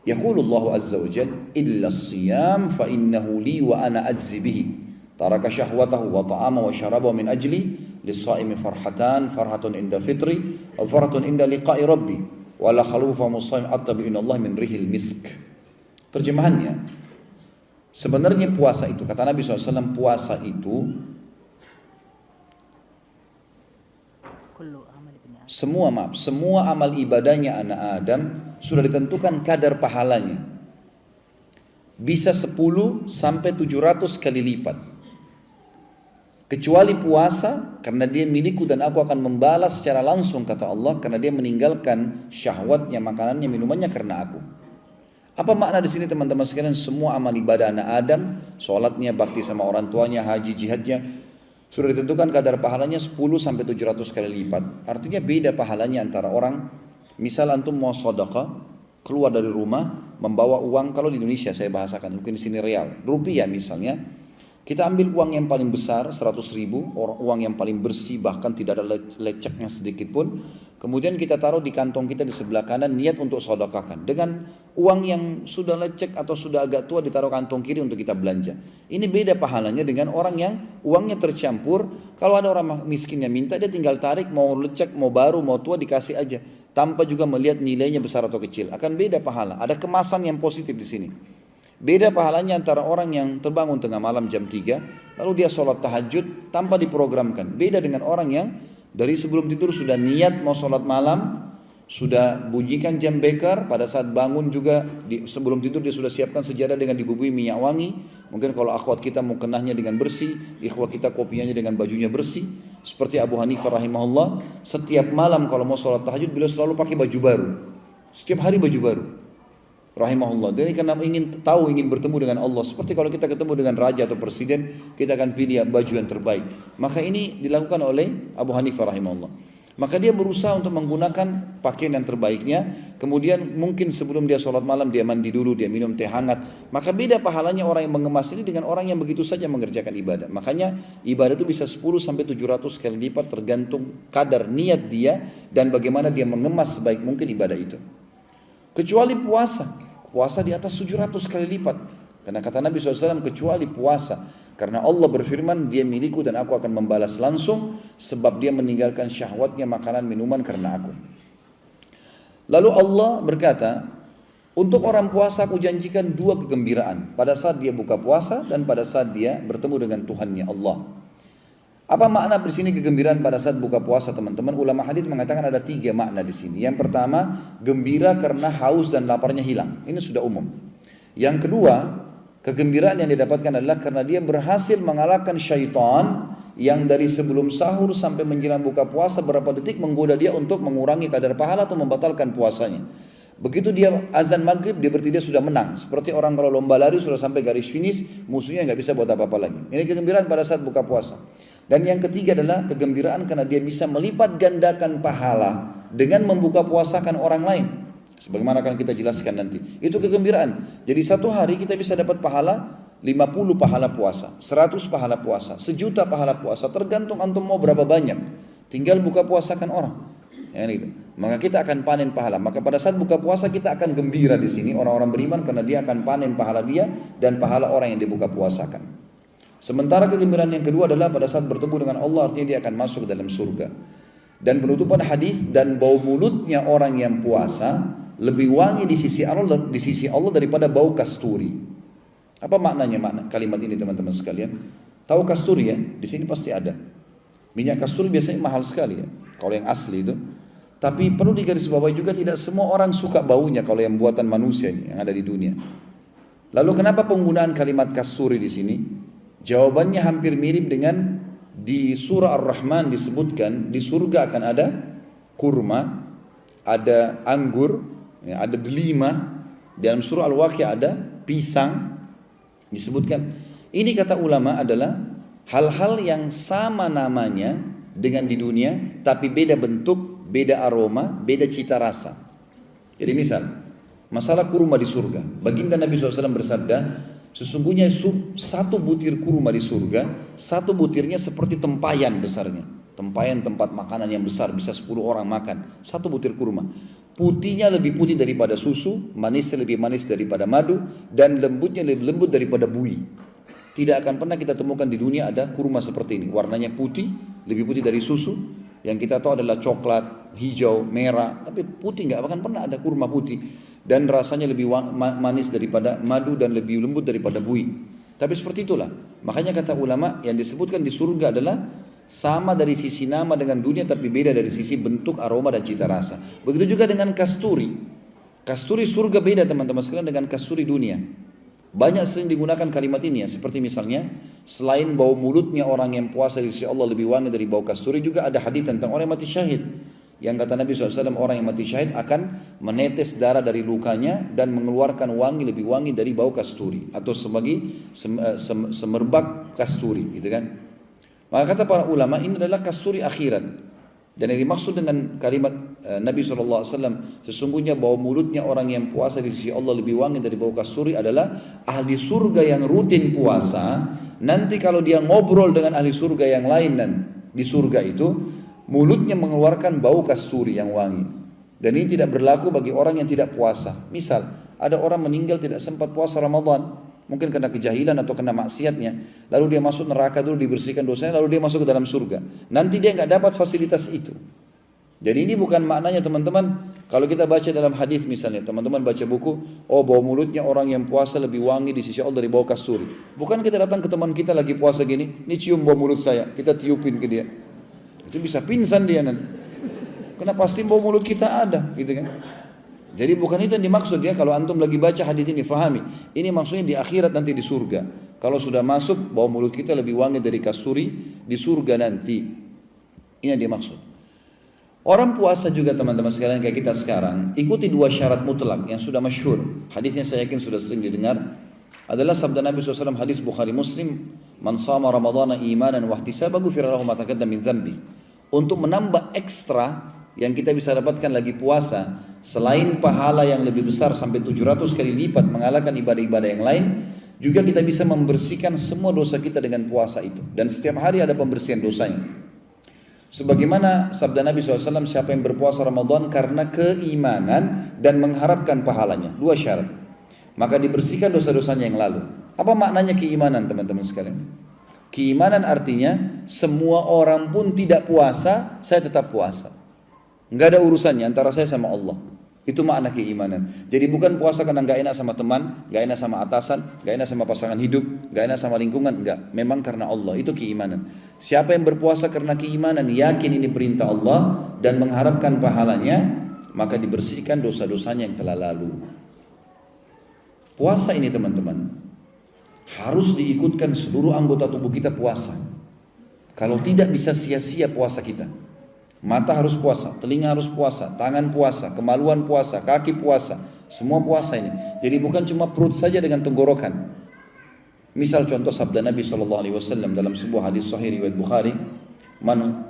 Yaqulullahu azza wa jal, illa siyam fa innahu li wa ana ajzi bihi. Taraka syahwatahu wa ta'ama wa syaraba min ajli, lis-saimi farhatan, farhatun inda fitri, wa farhatun inda liqa'i rabbi, wa la khalufa musayim attabi inallah min rihil misk. Terjemahannya, sebenarnya puasa itu, kata Nabi SAW, puasa itu semua amal ibadahnya anak Adam sudah ditentukan kadar pahalanya. Bisa 10 sampai 700 kali lipat. Kecuali puasa, karena dia milikku dan aku akan membalas secara langsung, kata Allah, karena dia meninggalkan syahwatnya, makanannya, minumannya karena aku. Apa makna di sini teman-teman sekalian? Semua amal ibadah anak Adam, sholatnya, bakti sama orang tuanya, haji, jihadnya, sudah ditentukan kadar pahalanya 10 sampai 700 kali lipat. Artinya beda pahalanya antara orang, misal antum mau sedekah, keluar dari rumah, membawa uang, kalau di Indonesia saya bahasakan, mungkin di sini real, rupiah misalnya, kita ambil uang yang paling besar, 100.000, uang yang paling bersih, bahkan tidak ada leceknya sedikit pun. Kemudian kita taruh di kantong kita di sebelah kanan, niat untuk sedekahkan. Dengan uang yang sudah lecek atau sudah agak tua ditaruh kantong kiri untuk kita belanja. Ini beda pahalanya dengan orang yang uangnya tercampur. Kalau ada orang miskin yang minta, dia tinggal tarik, mau lecek, mau baru, mau tua, dikasih aja. Tanpa juga melihat nilainya besar atau kecil. Akan beda pahala. Ada kemasan yang positif di sini. Beda pahalanya antara orang yang terbangun tengah malam jam 3, lalu dia sholat tahajud tanpa diprogramkan. Beda dengan orang yang dari sebelum tidur sudah niat mau sholat malam, sudah bunyikan jam beker, pada saat bangun juga sebelum tidur dia sudah siapkan sejadah dengan dibubuhi minyak wangi. Mungkin kalau akhwat kita mau kenahnya dengan bersih, ikhwat kita kopiahnya dengan bajunya bersih. Seperti Abu Hanifah rahimahullah, setiap malam kalau mau sholat tahajud beliau selalu pakai baju baru. Setiap hari baju baru. Rahimahullah. Jadi karena ingin tahu, ingin bertemu dengan Allah. Seperti kalau kita ketemu dengan raja atau presiden, kita akan pilih baju yang terbaik. Maka ini dilakukan oleh Abu Hanifah rahimahullah. Maka dia berusaha untuk menggunakan pakaian yang terbaiknya. Kemudian mungkin sebelum dia sholat malam, dia mandi dulu, dia minum teh hangat. Maka beda pahalanya orang yang mengemas ini dengan orang yang begitu saja mengerjakan ibadah. Makanya ibadah itu bisa 10 sampai 700 kali lipat tergantung kadar niat dia dan bagaimana dia mengemas sebaik mungkin ibadah itu. Kecuali puasa. Puasa di atas 700 kali lipat. Karena kata Nabi SAW, kecuali puasa. Karena Allah berfirman, dia milikku dan aku akan membalas langsung, sebab dia meninggalkan syahwatnya, makanan, minuman karena aku. Lalu Allah berkata, untuk orang puasa aku janjikan 2 kegembiraan. Pada saat dia buka puasa dan pada saat dia bertemu dengan Tuhannya Allah. Apa makna di sini kegembiraan pada saat buka puasa, teman-teman? Ulama hadis mengatakan ada 3 makna di sini. Yang pertama, gembira karena haus dan laparnya hilang. Ini sudah umum. Yang kedua, kegembiraan yang didapatkan adalah karena dia berhasil mengalahkan syaitan yang dari sebelum sahur sampai menjelang buka puasa berapa detik menggoda dia untuk mengurangi kadar pahala atau membatalkan puasanya. Begitu dia azan maghrib, dia berarti dia sudah menang. Seperti orang kalau lomba lari sudah sampai garis finish, musuhnya nggak bisa buat apa-apa lagi. Ini kegembiraan pada saat buka puasa. Dan yang ketiga adalah kegembiraan karena dia bisa melipat gandakan pahala dengan membuka puasakan orang lain. Sebagaimana akan kita jelaskan nanti. Itu kegembiraan. Jadi satu hari kita bisa dapat pahala 50 pahala puasa, 100 pahala puasa, 1.000.000 pahala puasa. Tergantung antum mau berapa banyak. Tinggal buka puasakan orang. Ya, gitu. Maka kita akan panen pahala. Maka pada saat buka puasa kita akan gembira di sini orang-orang beriman karena dia akan panen pahala dia dan pahala orang yang dibuka puasakan. Sementara kegembiraan yang kedua adalah pada saat bertemu dengan Allah, artinya dia akan masuk ke dalam surga. Dan penutupan hadis, dan bau mulutnya orang yang puasa lebih wangi di sisi Allah daripada bau kasturi. Apa maknanya kalimat ini teman-teman sekalian? Tahu kasturi ya? Di sini pasti ada. Minyak kasturi biasanya mahal sekali ya, kalau yang asli itu. Tapi perlu digarisbawahi juga tidak semua orang suka baunya kalau yang buatan manusia ini, yang ada di dunia. Lalu kenapa penggunaan kalimat kasturi di sini? Jawabannya hampir mirip dengan di surah Ar-Rahman disebutkan di surga akan ada kurma, ada anggur, ya, ada delima. Dalam surah Al-Waqiah ada pisang disebutkan. Ini kata ulama adalah hal-hal yang sama namanya dengan di dunia, tapi beda bentuk, beda aroma, beda cita rasa. Jadi misal masalah kurma di surga, baginda Nabi SAW bersabda, sesungguhnya satu butir kurma di surga, satu butirnya seperti tempayan besarnya. Tempayan tempat makanan yang besar, bisa 10 orang makan. Satu butir kurma. Putihnya lebih putih daripada susu, manisnya lebih manis daripada madu, dan lembutnya lebih lembut daripada bui. Tidak akan pernah kita temukan di dunia ada kurma seperti ini. Warnanya putih, lebih putih dari susu. Yang kita tahu adalah coklat, hijau, merah. Tapi putih nggak akan pernah ada kurma putih. Dan rasanya lebih manis daripada madu dan lebih lembut daripada bui. Tapi seperti itulah. Makanya kata ulama yang disebutkan di surga adalah sama dari sisi nama dengan dunia tapi beda dari sisi bentuk, aroma dan cita rasa. Begitu juga dengan kasturi. Kasturi surga beda teman-teman sekalian dengan kasturi dunia. Banyak sering digunakan kalimat ini ya, seperti misalnya selain bau mulutnya orang yang puasa di sisi Allah lebih wangi dari bau kasturi, juga ada hadis tentang orang yang mati syahid. Yang kata Nabi SAW, orang yang mati syahid akan menetes darah dari lukanya dan mengeluarkan wangi lebih wangi dari bau kasturi atau sebagai semerbak kasturi, gitu kan? Maka kata para ulama ini adalah kasturi akhirat. Dan yang dimaksud dengan kalimat Nabi SAW, sesungguhnya bau mulutnya orang yang puasa di sisi Allah lebih wangi dari bau kasturi adalah ahli surga yang rutin puasa. Nanti kalau dia ngobrol dengan ahli surga yang lain dan di surga itu, mulutnya mengeluarkan bau kasturi yang wangi. Dan ini tidak berlaku bagi orang yang tidak puasa. Misal, ada orang meninggal tidak sempat puasa Ramadan. Mungkin karena kejahilan atau kena maksiatnya, lalu dia masuk neraka dulu dibersihkan dosanya, lalu dia masuk ke dalam surga. Nanti dia nggak dapat fasilitas itu. Jadi ini bukan maknanya teman-teman. Kalau kita baca dalam hadis misalnya, teman-teman baca buku, oh bau mulutnya orang yang puasa lebih wangi di sisi Allah dari bau kasturi. Bukan kita datang ke teman kita lagi puasa gini, ini cium bau mulut saya, kita tiupin ke dia. Itu bisa pingsan dia nanti. Karena pasti bau mulut kita ada, gitu kan? Jadi bukan itu yang dimaksud ya. Kalau antum lagi baca hadis ini, fahami. Ini maksudnya di akhirat nanti di surga. Kalau sudah masuk, bau mulut kita lebih wangi dari kasturi di surga nanti. Ini yang dimaksud. Orang puasa juga teman-teman sekalian kayak kita sekarang, ikuti dua syarat mutlak yang sudah masyhur. Hadisnya saya yakin sudah sering didengar. Adalah sabda Nabi SAW, hadis Bukhari Muslim, man sama Ramadana imanan wahtisaba ghufira lahu ma taqaddama min dzambi. Untuk menambah ekstra yang kita bisa dapatkan lagi puasa, selain pahala yang lebih besar sampai 700 kali lipat mengalahkan ibadah-ibadah yang lain, juga kita bisa membersihkan semua dosa kita dengan puasa itu. Dan setiap hari ada pembersihan dosanya. Sebagaimana sabda Nabi SAW, siapa yang berpuasa Ramadan karena keimanan dan mengharapkan pahalanya, dua syarat, maka dibersihkan dosa-dosanya yang lalu. Apa maknanya keimanan teman-teman sekalian? Keimanan artinya semua orang pun tidak puasa, saya tetap puasa. Enggak ada urusannya antara saya sama Allah. Itu makna keimanan. Jadi bukan puasa karena enggak enak sama teman, enggak enak sama atasan, enggak enak sama pasangan hidup, enggak enak sama lingkungan, enggak. Memang karena Allah, itu keimanan. Siapa yang berpuasa karena keimanan, yakin ini perintah Allah dan mengharapkan pahalanya, maka dibersihkan dosa-dosanya yang telah lalu. Puasa ini teman-teman harus diikutkan seluruh anggota tubuh kita puasa. Kalau tidak bisa sia-sia puasa kita. Mata harus puasa, telinga harus puasa, tangan puasa, kemaluan puasa, kaki puasa, semua puasa ini. Jadi bukan cuma perut saja dengan tenggorokan. Misal contoh sabda Nabi SAW dalam sebuah hadis sahih riwayat Bukhari, man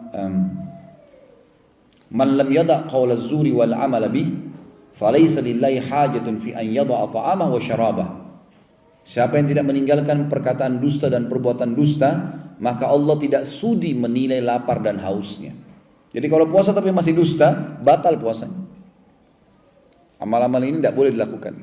lam yada' qaula az-zuri wal 'amala bih, falaysa lillahi hajatun fi an yada'a ta'amahu wa syarabah. Siapa yang tidak meninggalkan perkataan dusta dan perbuatan dusta, maka Allah tidak sudi menilai lapar dan hausnya. Jadi kalau puasa tapi masih dusta, batal puasanya. Amal-amal ini tidak boleh dilakukan.